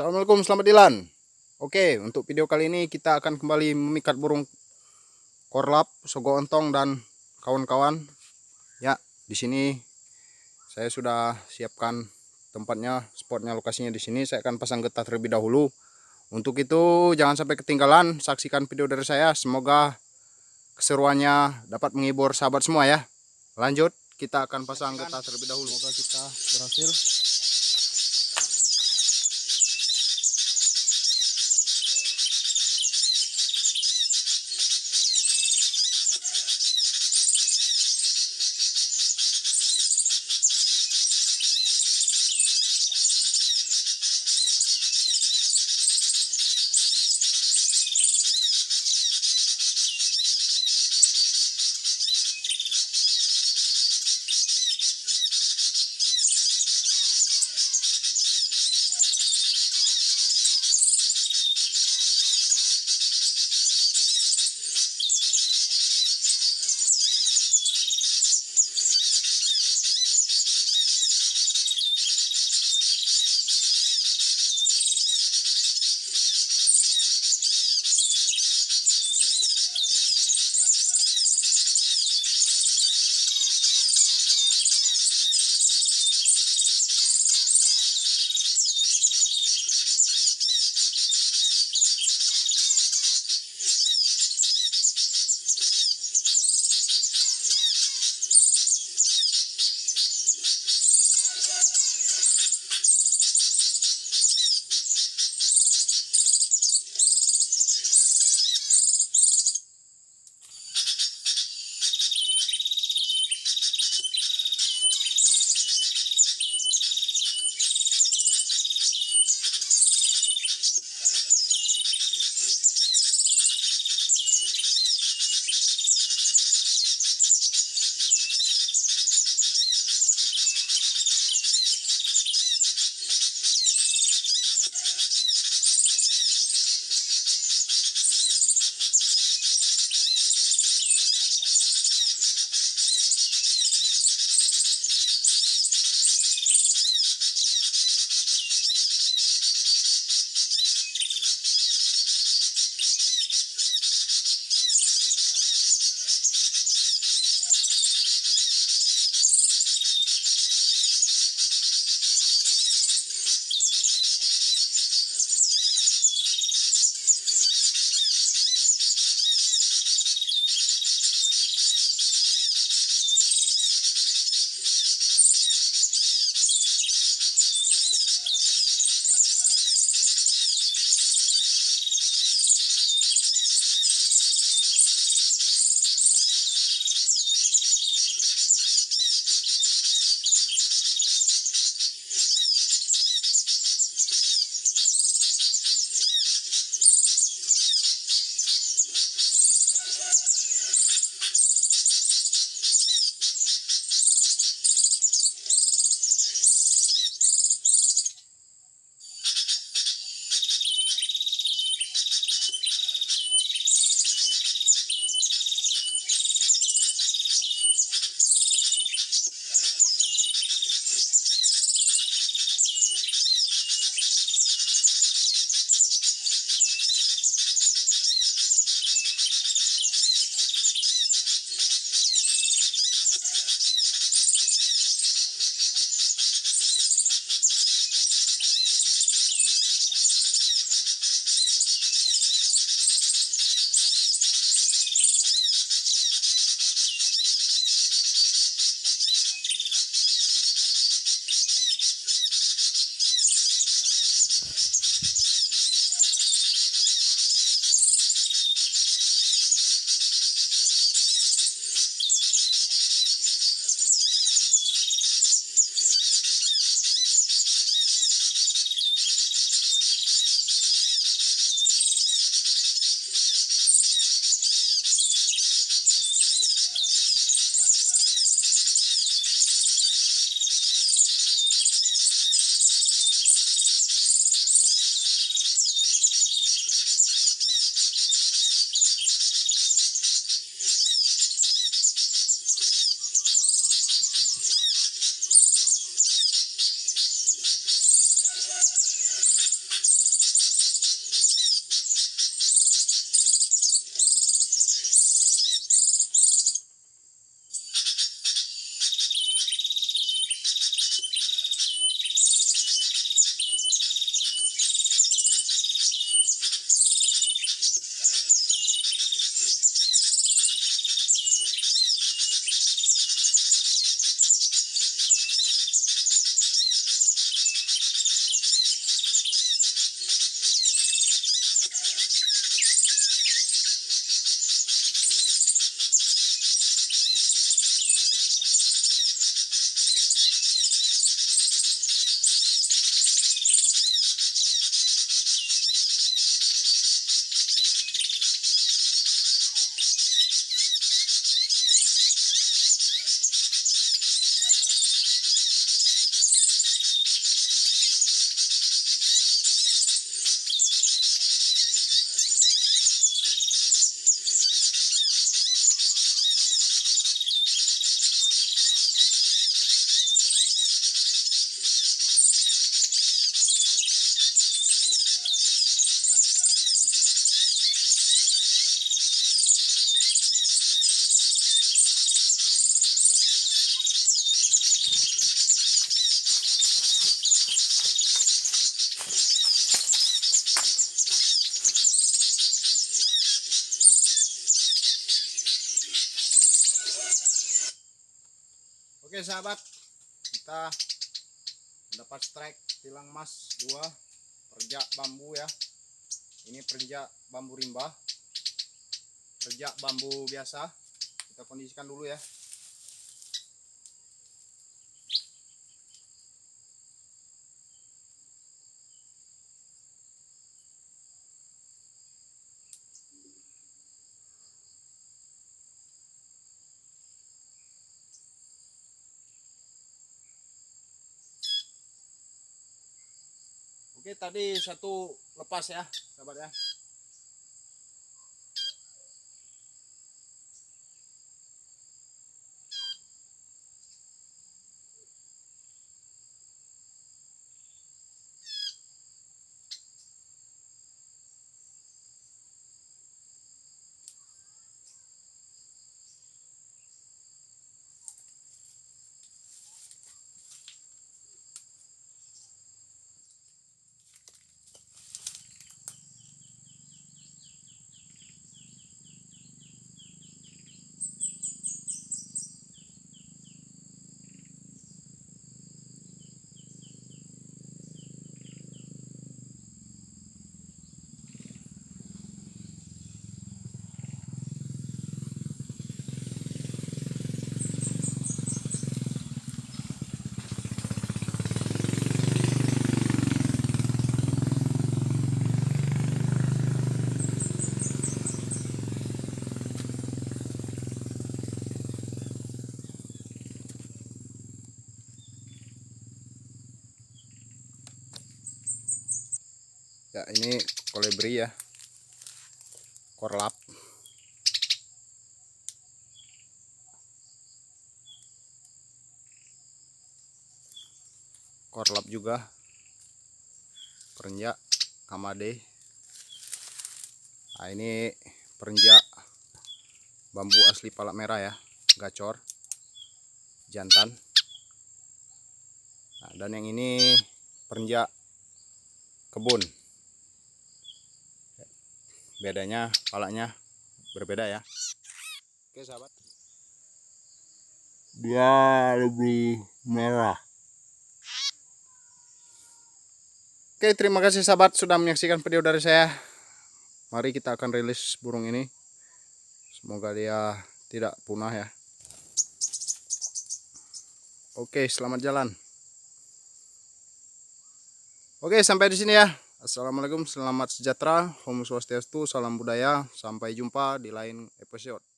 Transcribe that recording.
Assalamualaikum, selamat Dilan. Oke, untuk video kali ini kita akan kembali memikat burung korlap, sogo ontong dan kawan-kawan. Ya, di sini saya sudah siapkan tempatnya, spotnya, lokasinya di sini. Saya akan pasang getah terlebih dahulu. Untuk itu jangan sampai ketinggalan, saksikan video dari saya. Semoga keseruannya dapat menghibur sahabat semua ya. Lanjut, kita akan pasang getah terlebih dahulu. Semoga kita berhasil. Oke sahabat, kita mendapat strike tilang emas 2 perenjak bambu ya. Ini perenjak bambu rimba, perenjak bambu biasa. Kita kondisikan dulu ya. Oke, tadi satu lepas ya sahabat ya. Ya, ini kolibri ya, korlap. Korlap juga, perenjak kamade. Nah, ini perenjak bambu asli palak merah ya, gacor, jantan. Nah, dan yang ini perenjak kebun. Bedanya palaknya berbeda ya. Oke sahabat, Dia lebih merah. oke, terima kasih sahabat sudah menyaksikan video dari saya. Mari kita akan rilis burung ini. Semoga dia tidak punah ya. Oke, selamat jalan. Oke, sampai di sini ya. Assalamualaikum, selamat sejahtera, Om Swastiastu, salam budaya. Sampai jumpa di lain episode.